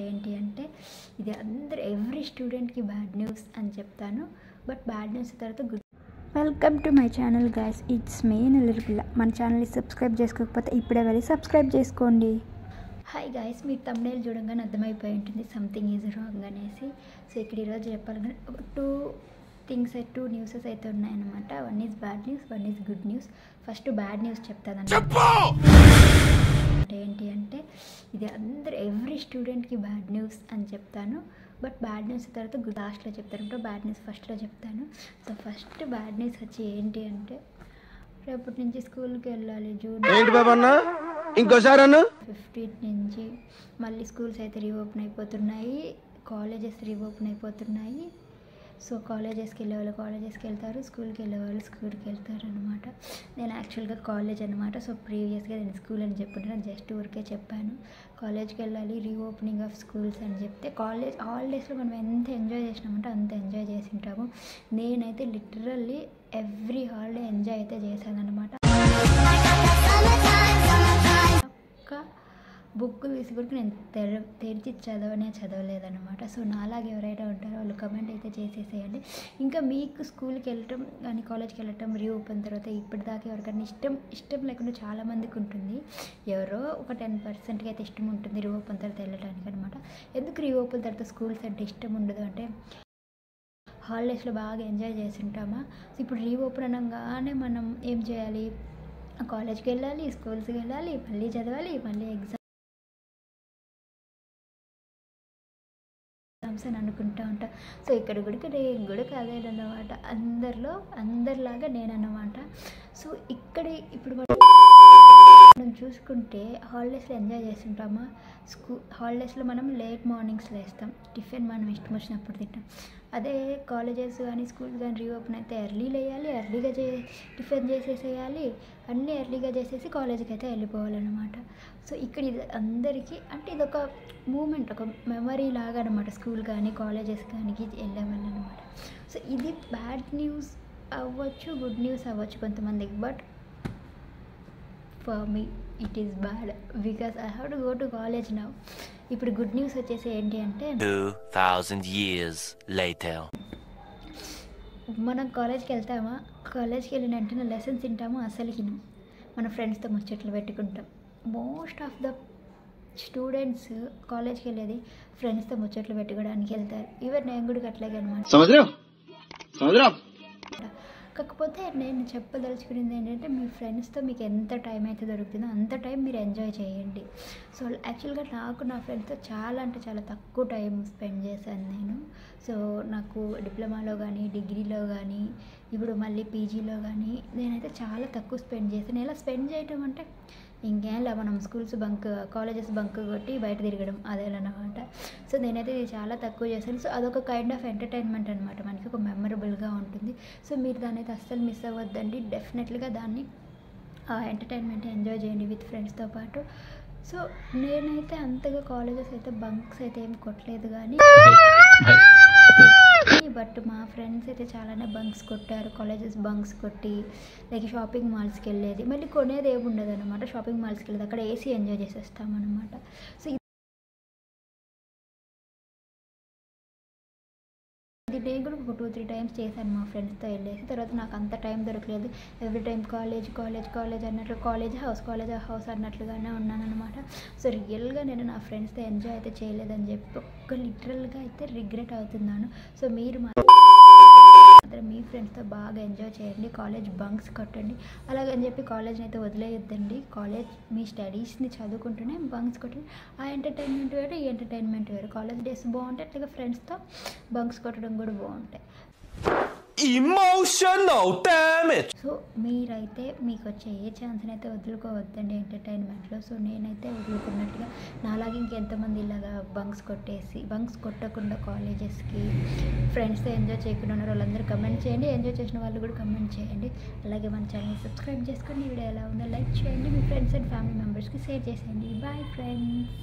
ఏంటి అంటే ఇది ఎవ్రీ స్టూడెంట్కి బ్యాడ్ న్యూస్ అని చెప్తాను. బట్ బ్యాడ్ న్యూస్ తర్వాత good. Welcome to my channel guys, it's me నిలరిపిల్ల. మన ఛానల్ని సబ్స్క్రైబ్ చేసుకోకపోతే ఇప్పుడే వెళ్ళి సబ్స్క్రైబ్ చేసుకోండి. హాయ్ గైస్, మీరు థంబ్నెయిల్ చూడంగానే అర్థమైపోయి ఉంటుంది సంథింగ్ ఈజ్ రాంగ్ అనేసి. సో ఇక్కడ ఈరోజు చెప్పాలంటే టూ న్యూసెస్ అయితే ఉన్నాయన్నమాట. One is bad news, one is good news. First bad news చెప్తాను. ఏంటి అంటే ఇది ఎవ్రీ స్టూడెంట్కి బ్యాడ్ న్యూస్ అని చెప్తాను. బట్ బ్యాడ్ న్యూస్ తర్వాత లాస్ట్లో చెప్తాను. బ్యాడ్ న్యూస్ ఫస్ట్లో చెప్తాను. సో ఫస్ట్ బ్యాడ్ న్యూస్ వచ్చి ఏంటి అంటే రేపటి నుంచి స్కూల్కి వెళ్ళాలి. జూన్ 15 నుంచి మళ్ళీ స్కూల్స్ అయితే రీఓపెన్ అయిపోతున్నాయి, కాలేజెస్ రీఓపెన్ అయిపోతున్నాయి. సో కాలేజెస్కి వెళ్ళే వాళ్ళు కాలేజెస్కి వెళ్తారు, స్కూల్కి వెళ్ళే వాళ్ళు స్కూల్కి వెళ్తారు అనమాట. నేను యాక్చువల్గా కాలేజ్ అనమాట. సో ప్రీవియస్గా నేను స్కూల్ అని చెప్పుకుంటున్నాను, జస్ట్ ఊరికే చెప్పాను. కాలేజ్కి వెళ్ళాలి, రీఓపెనింగ్ ఆఫ్ స్కూల్స్ అని చెప్తే కాలేజ్ హాలిడేస్లో మనం ఎంత ఎంజాయ్ చేసినామంటే అంత ఎంజాయ్ చేసి ఉంటాము. నేనైతే లిటరల్లీ ఎవ్రీ హాలిడే ఎంజాయ్ అయితే చేశాను అనమాట. బుక్కులు తీసుకుంటే నేను తెరిచి చదవలేదన్నమాట. సో నాలాగే ఎవరైనా ఉంటారో వాళ్ళు కమెంట్ అయితే చేసేసేయండి. ఇంకా మీకు స్కూల్కి వెళ్ళటం కానీ కాలేజ్కి వెళ్ళటం రీఓపెన్ తర్వాత ఇప్పటిదాకా ఎవరికైనా ఇష్టం లేకుండా చాలామందికి ఉంటుంది. ఎవరో ఒక 10%కి అయితే ఇష్టం ఉంటుంది రీఓపెన్ తర్వాత వెళ్ళటానికి అనమాట. ఎందుకు రీఓపెన్ తర్వాత స్కూల్స్ అంటే ఇష్టం ఉండదు అంటే హాలిడేస్లో బాగా ఎంజాయ్ చేసి ఉంటామా. సో ఇప్పుడు రీఓపెన్ అనగానే మనం ఏం చేయాలి, కాలేజ్కి వెళ్ళాలి, స్కూల్స్కి వెళ్ళాలి, మళ్ళీ చదవాలి, మళ్ళీ ఎగ్జామ్స్ అని అనుకుంటూ ఉంటా. సో ఇక్కడ కూడా కాదేనమాట, అందరిలాగా నేనన్నమాట. సో ఇప్పుడు మనం చూసుకుంటే హాలిడేస్లో ఎంజాయ్ చేస్తుంటామా. హాలిడేస్లో మనం లేట్ మార్నింగ్స్ లేస్తాం, టిఫిన్ మనం ఇష్టం వచ్చినప్పుడు తింటాం. అదే కాలేజెస్ కానీ స్కూల్స్ కానీ రీఓపెన్ అయితే ఎర్లీ లేయాలి, ఎర్లీగా టిఫిన్ చేసేసేయాలి, అన్నీ ఎర్లీగా చేసేసి కాలేజీకి అయితే వెళ్ళిపోవాలన్నమాట. సో ఇక్కడ ఇది అందరికీ అంటే ఇది ఒక మూమెంట్, ఒక మెమరీ లాగా అనమాట. స్కూల్ కానీ కాలేజెస్ కానీ వెళ్ళేవాళ్ళు అనమాట. సో ఇది బ్యాడ్ న్యూస్ అవ్వచ్చు, గుడ్ న్యూస్ అవ్వచ్చు కొంతమందికి. But for me it is bad because I have to go to college now. ఇప్పుడు గుడ్ న్యూస్ వచ్చేసి ఏంటి అంటే 2000 years later మనం కాలేజ్కి వెళ్తామా, కాలేజ్కి వెళ్ళిన వెంటనే లెసన్స్ తింటాము, అసలుకి మన ఫ్రెండ్స్తో ముచ్చట్లు పెట్టుకుంటాం. మోస్ట్ ఆఫ్ ద స్టూడెంట్స్ కాలేజ్కి వెళ్ళేది ఫ్రెండ్స్తో ముచ్చట్లు పెట్టుకోవడానికి వెళ్తారు. ఈవెన్ నేను కూడా అట్లాగే అనమాట. కాకపోతే నేను చెప్పదలుచుకునేది ఏంటంటే మీ ఫ్రెండ్స్తో మీకు ఎంత టైం అయితే దొరుకుతుందో అంత టైం మీరు ఎంజాయ్ చేయండి. సో యాక్చువల్గా నా ఫ్రెండ్స్తో చాలా అంటే చాలా తక్కువ టైం స్పెండ్ చేశాను నేను. సో నాకు డిప్లొమాలో కానీ డిగ్రీలో కానీ ఇప్పుడు మళ్ళీ పీజీలో కానీ నేనైతే చాలా తక్కువ స్పెండ్ చేశాను. ఎలా స్పెండ్ చేయటం అంటే ఇంకేలా మనం కాలేజెస్ బంక్ కొట్టి బయట తిరగడం అదేనమాట. సో నేనైతే ఇది చాలా తక్కువ చేశాను. సో అదొక కైండ్ ఆఫ్ ఎంటర్టైన్మెంట్ అనమాట, మనకి ఒక మెమరబుల్గా ఉంటుంది. సో మీరు దాన్ని అయితే అస్సలు మిస్ అవ్వద్దండి. డెఫినెట్గా దాన్ని ఎంటర్టైన్మెంట్ ఎంజాయ్ చేయండి విత్ ఫ్రెండ్స్తో పాటు. సో నేనైతే అంతగా కాలేజెస్ అయితే బంక్స్ అయితే ఏం కొట్టలేదు కానీ బట్ మా ఫ్రెండ్స్ అయితే చాలానే బంక్స్ కొట్టారు. కాలేజెస్ బంక్స్ కొట్టి లైక్ షాపింగ్ మాల్స్కి వెళ్ళేది, మళ్ళీ కొనేది ఏమి ఉండదు అనమాట. షాపింగ్ మాల్స్కి వెళ్ళేది, అక్కడ ఏసీ ఎంజాయ్ చేసేస్తామన్నమాట. సో ఇది నేను కూడా ఒక 2-3 టైమ్స్ చేశాను మా ఫ్రెండ్స్తో వెళ్ళేసి. తర్వాత నాకు అంత టైం దొరకలేదు. ఎవ్రీ టైం కాలేజ్ అన్నట్లు, కాలేజ్ హౌస్ అన్నట్లుగానే ఉన్నాను అనమాట. సో రియల్గా నేను నా ఫ్రెండ్స్తో ఎంజాయ్ అయితే చేయలేదని చెప్పి లిటరల్గా అయితే రిగ్రెట్ అవుతున్నాను. సో మీరు మాత్రం మీ ఫ్రెండ్స్తో బాగా ఎంజాయ్ చేయండి, కాలేజ్ బంక్స్ కొట్టండి. అలాగని చెప్పి కాలేజ్ని అయితే వదిలేయొద్దండి. కాలేజ్ మీ స్టడీస్ని చదువుకుంటూనే బంక్స్ కొట్టండి. ఆ ఎంటర్టైన్మెంట్ వేరు, ఈ ఎంటర్టైన్మెంట్ వేరు. కాలేజ్ డేస్ బాగుంటాయి, అట్లాగే ఫ్రెండ్స్తో బంక్స్ కొట్టడం కూడా బాగుంటాయి. emotional damage. సో మీరైతే మీకు వచ్చే ఏ ఛాన్స్ని అయితే వదులుకోవద్దండి ఎంటర్టైన్మెంట్లో. సో నేనైతే వదులుకున్నట్టుగా నాలాగే ఇంకెంతమంది ఇలాగా బంక్స్ కొట్టకుండా కాలేజెస్కి ఫ్రెండ్స్తో ఎంజాయ్ చేయకుండా ఉన్నారు వాళ్ళందరూ కమెంట్ చేయండి. ఎంజాయ్ చేసిన వాళ్ళు కూడా కమెంట్ చేయండి. అలాగే మన ఛానల్ని సబ్స్క్రైబ్ చేసుకోండి. వీడియో ఎలా ఉందో లైక్ చేయండి, మీ ఫ్రెండ్స్ అండ్ ఫ్యామిలీ మెంబర్స్కి షేర్ చేసేయండి. Bye friends.